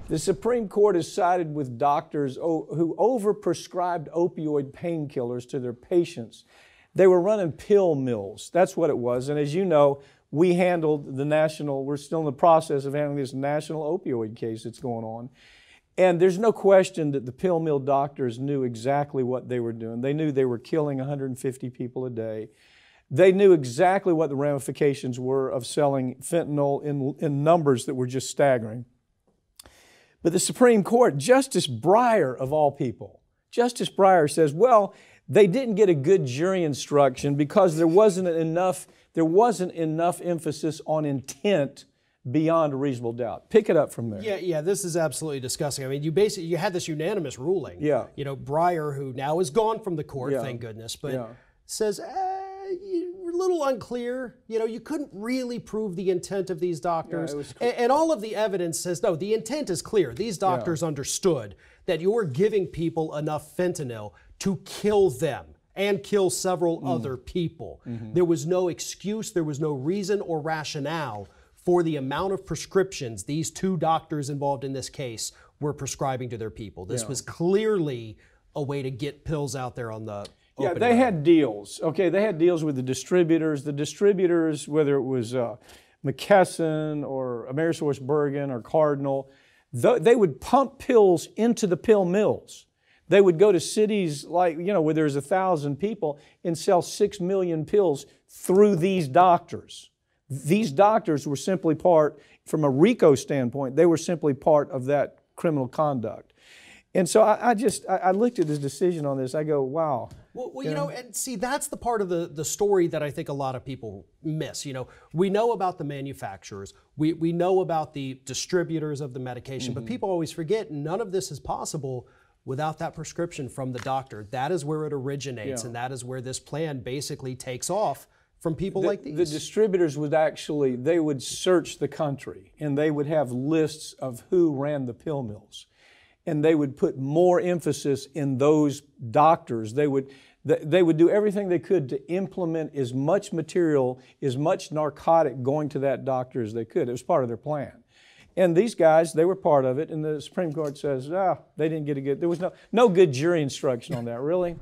The Supreme Court has sided with doctors who overprescribed opioid painkillers to their patients. They were running pill mills. That's what it was. And as you know, we handled we're still in the process of handling this national opioid case that's going on. And there's no question that the pill mill doctors knew exactly what they were doing. They knew they were killing 150 people a day. They knew exactly what the ramifications were of selling fentanyl in numbers that were just staggering. But the Supreme Court, Justice Breyer of all people, Justice Breyer says, well, they didn't get a good jury instruction because there wasn't enough emphasis on intent beyond a reasonable doubt. Pick it up from there. Yeah, this is absolutely disgusting. I mean, you had this unanimous ruling. Yeah. You know, Breyer, who now is gone from the court, thank goodness, but says, you're a little unclear. You know, you couldn't really prove the intent of these doctors. And all of the evidence says, no, the intent is clear. These doctors understood that you're giving people enough fentanyl to kill them and kill several other people. There was no excuse, there was no reason or rationale for the amount of prescriptions these two doctors involved in this case were prescribing to their people. This was clearly a way to get pills out there on the open they market. had deals. Okay, they had deals with the distributors. The distributors, whether it was McKesson or AmerisourceBergen or Cardinal, they would pump pills into the pill mills. They would go to cities like, where there's 1,000 people and sell 6 million pills through these doctors. These doctors were simply from a RICO standpoint, they were simply part of that criminal conduct. And so I looked at his decision on this. I go, wow. Well, and see, that's the part of the story that I think a lot of people miss. We know about the manufacturers. We know about the distributors of the medication, but people always forget none of this is possible without that prescription from the doctor. That is where it originates, and that is where this plan basically takes off from people like these. The distributors they would search the country, and they would have lists of who ran the pill mills. And they would put more emphasis in those doctors. They would do everything they could to implement as much material, as much narcotic going to that doctor as they could. It was part of their plan. And these guys, they were part of it, and the Supreme Court says, they didn't get there was no good jury instruction on that, really.